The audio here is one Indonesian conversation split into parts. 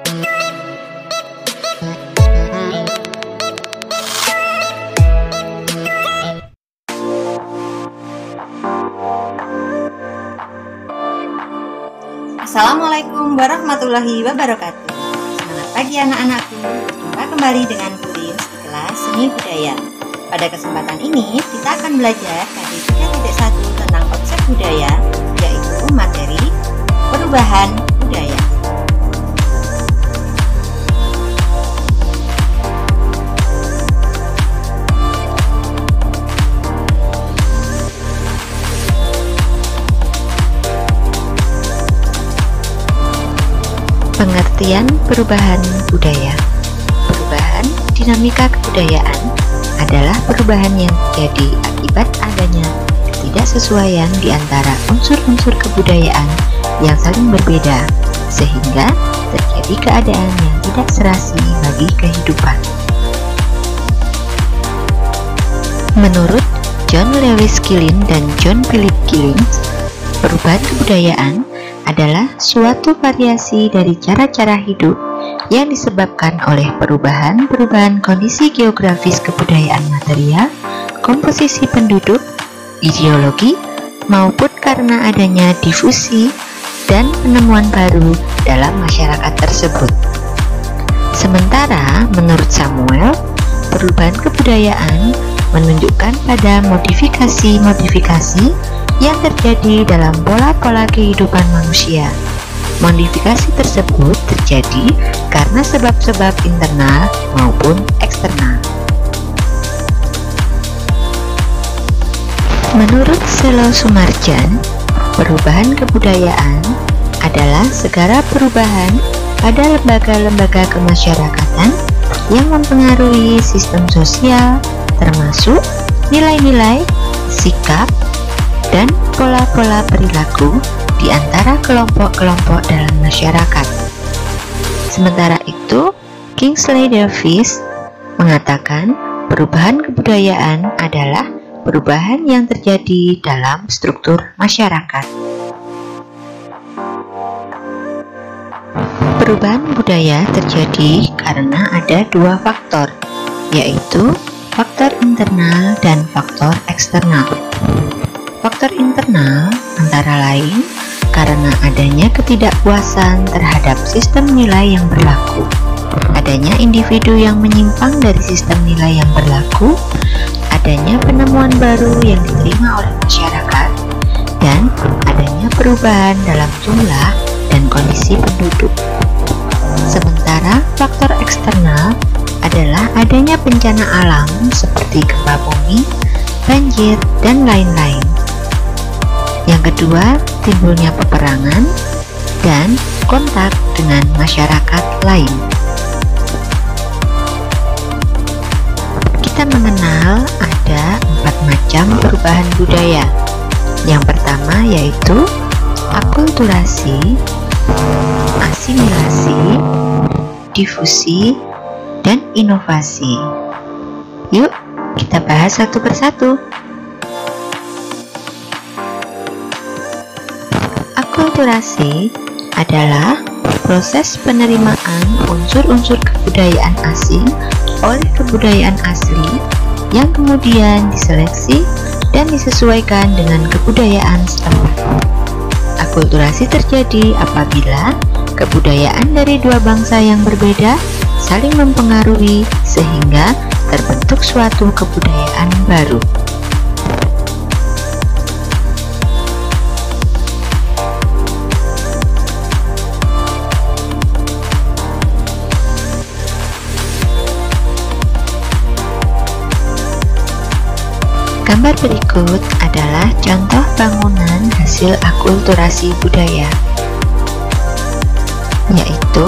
Assalamualaikum warahmatullahi wabarakatuh. Selamat pagi anak-anakku. Jumpa kembali dengan Kurin di kelas seni budaya. Pada kesempatan ini kita akan belajar KD 3.1 tentang konsep budaya, yaitu materi perubahan budaya. Pengertian perubahan budaya. Perubahan dinamika kebudayaan adalah perubahan yang terjadi akibat adanya ketidaksesuaian di antara unsur-unsur kebudayaan yang saling berbeda, sehingga terjadi keadaan yang tidak serasi bagi kehidupan. Menurut John Lewis Gillen dan John Philip Gillings, perubahan kebudayaan adalah suatu variasi dari cara-cara hidup yang disebabkan oleh perubahan kondisi geografis kebudayaan material, komposisi penduduk, ideologi, maupun karena adanya difusi dan penemuan baru dalam masyarakat tersebut. Sementara menurut Samuel, perubahan kebudayaan menunjukkan pada modifikasi yang terjadi dalam pola-pola kehidupan manusia. Modifikasi tersebut terjadi karena sebab-sebab internal maupun eksternal. Menurut Selo Sumarjan, perubahan kebudayaan adalah segala perubahan pada lembaga-lembaga kemasyarakatan yang mempengaruhi sistem sosial, termasuk nilai-nilai, sikap, dan pola-pola perilaku di antara kelompok-kelompok dalam masyarakat. Sementara itu, Kingsley Davis mengatakan perubahan kebudayaan adalah perubahan yang terjadi dalam struktur masyarakat. Perubahan budaya terjadi karena ada dua faktor, yaitu faktor internal dan faktor eksternal. Faktor internal antara lain karena adanya ketidakpuasan terhadap sistem nilai yang berlaku, adanya individu yang menyimpang dari sistem nilai yang berlaku, adanya penemuan baru yang diterima oleh masyarakat, dan adanya perubahan dalam jumlah dan kondisi penduduk. Sementara faktor eksternal adalah adanya bencana alam seperti gempa bumi, banjir, dan lain-lain. Yang kedua, timbulnya peperangan dan kontak dengan masyarakat lain. Kita mengenal ada 4 macam perubahan budaya. Yang pertama yaitu akulturasi, asimilasi, difusi, dan inovasi. Yuk, kita bahas satu persatu. Akulturasi adalah proses penerimaan unsur-unsur kebudayaan asing oleh kebudayaan asli yang kemudian diseleksi dan disesuaikan dengan kebudayaan setempat. Akulturasi terjadi apabila kebudayaan dari dua bangsa yang berbeda saling mempengaruhi sehingga terbentuk suatu kebudayaan baru. Gambar berikut adalah contoh bangunan hasil akulturasi budaya, yaitu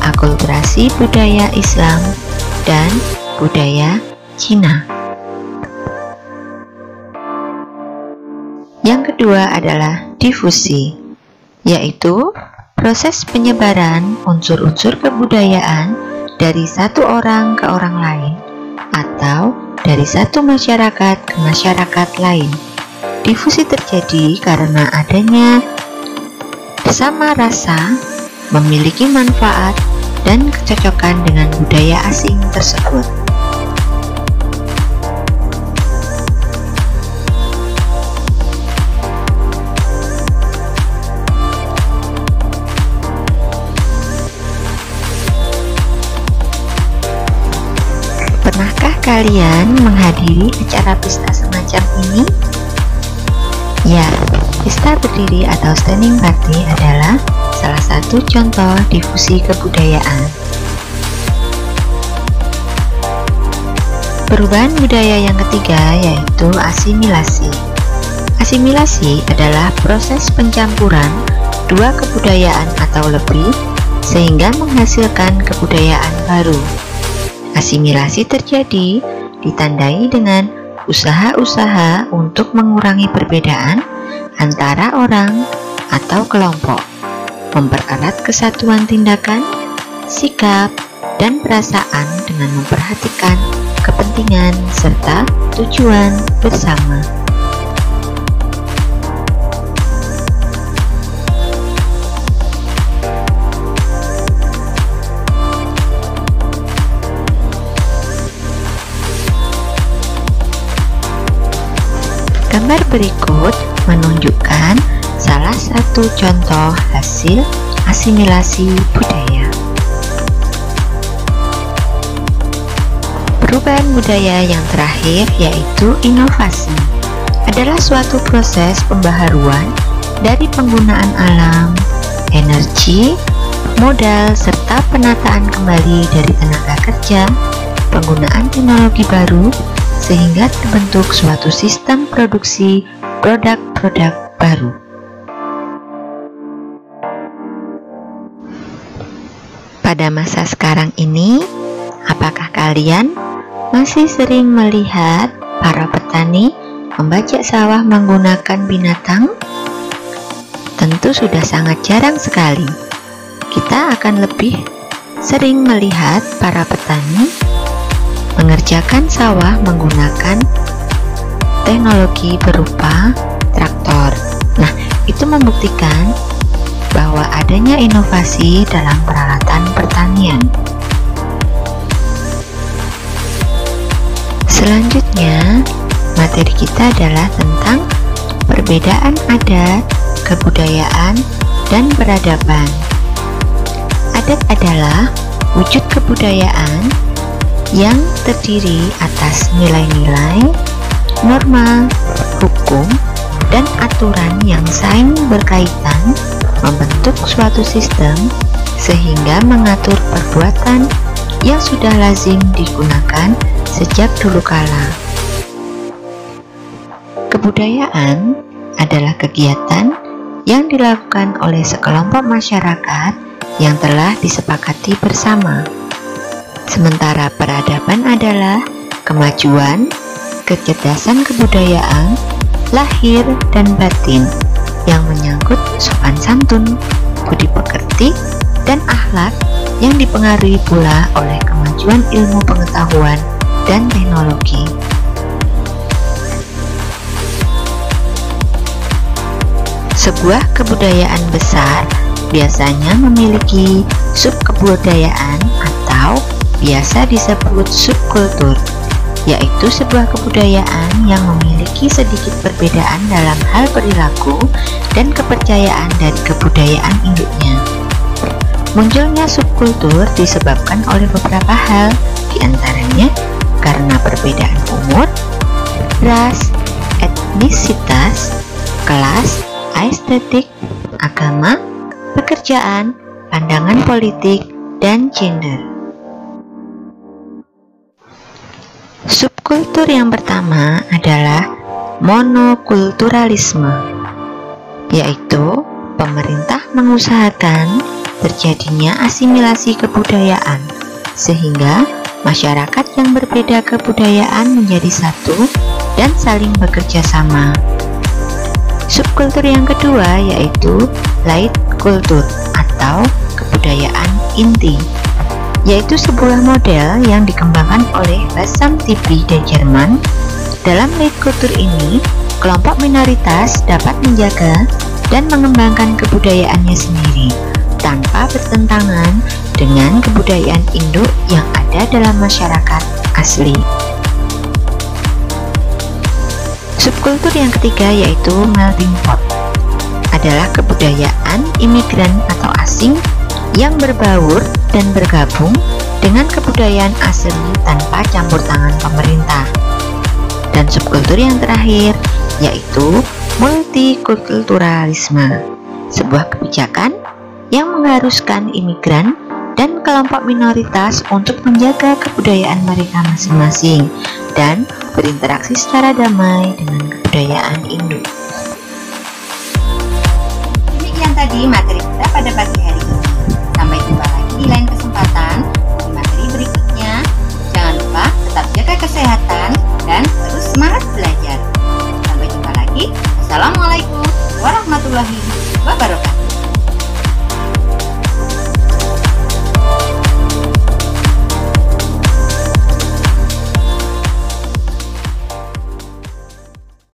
akulturasi budaya Islam dan budaya Cina. Yang kedua adalah difusi, yaitu proses penyebaran unsur-unsur kebudayaan dari satu orang ke orang lain atau dari satu masyarakat ke masyarakat lain. Difusi terjadi karena adanya bersama rasa, memiliki manfaat, dan kecocokan dengan budaya asing tersebut. Pernahkah kalian menghadiri acara pesta semacam ini? Ya, pesta berdiri atau standing party adalah salah satu contoh difusi kebudayaan. Perubahan budaya yang ketiga yaitu asimilasi. Asimilasi adalah proses pencampuran dua kebudayaan atau lebih sehingga menghasilkan kebudayaan baru. Asimilasi terjadi ditandai dengan usaha-usaha untuk mengurangi perbedaan antara orang atau kelompok, mempererat kesatuan tindakan, sikap, dan perasaan dengan memperhatikan kepentingan serta tujuan bersama. Gambar berikut menunjukkan salah satu contoh hasil asimilasi budaya. Perubahan budaya yang terakhir yaitu inovasi adalah suatu proses pembaharuan dari penggunaan alam, energi, modal, serta penataan kembali dari tenaga kerja, penggunaan teknologi baru, sehingga terbentuk suatu sistem produksi produk-produk baru. Pada masa sekarang ini, apakah kalian masih sering melihat para petani membajak sawah menggunakan binatang? Tentu sudah sangat jarang sekali. Kita akan lebih sering melihat para petani mengerjakan sawah menggunakan teknologi berupa traktor. Nah, itu membuktikan bahwa adanya inovasi dalam peralatan pertanian. Selanjutnya, materi kita adalah tentang perbedaan adat, kebudayaan, dan peradaban. Adat adalah wujud kebudayaan yang terdiri atas nilai-nilai, norma, hukum, dan aturan yang saling berkaitan membentuk suatu sistem sehingga mengatur perbuatan yang sudah lazim digunakan sejak dulu kala. Kebudayaan adalah kegiatan yang dilakukan oleh sekelompok masyarakat yang telah disepakati bersama. Sementara peradaban adalah kemajuan, kecerdasan kebudayaan, lahir dan batin yang menyangkut sopan santun, budi pekerti, dan akhlak yang dipengaruhi pula oleh kemajuan ilmu pengetahuan dan teknologi. Sebuah kebudayaan besar biasanya memiliki subkebudayaan atau biasa disebut subkultur, yaitu sebuah kebudayaan yang memiliki sedikit perbedaan dalam hal perilaku dan kepercayaan dari kebudayaan induknya. Munculnya subkultur disebabkan oleh beberapa hal, diantaranya karena perbedaan umur, ras, etnisitas, kelas, estetik, agama, pekerjaan, pandangan politik, dan gender. Subkultur yang pertama adalah monokulturalisme, yaitu pemerintah mengusahakan terjadinya asimilasi kebudayaan sehingga masyarakat yang berbeda kebudayaan menjadi satu dan saling bekerja sama. Subkultur yang kedua yaitu light kultur atau kebudayaan inti, yaitu sebuah model yang dikembangkan oleh Bassam TV dari Jerman. Dalam light kultur ini, kelompok minoritas dapat menjaga dan mengembangkan kebudayaannya sendiri, tanpa bertentangan dengan kebudayaan induk yang ada dalam masyarakat asli. Subkultur yang ketiga yaitu melting pot, adalah kebudayaan imigran atau asing yang berbaur dan bergabung dengan kebudayaan asli tanpa campur tangan pemerintah. Dan subkultur yang terakhir yaitu multikulturalisme, sebuah kebijakan yang mengharuskan imigran dan kelompok minoritas untuk menjaga kebudayaan mereka masing-masing dan berinteraksi secara damai dengan kebudayaan induk. Demikian tadi materi kita pada pagi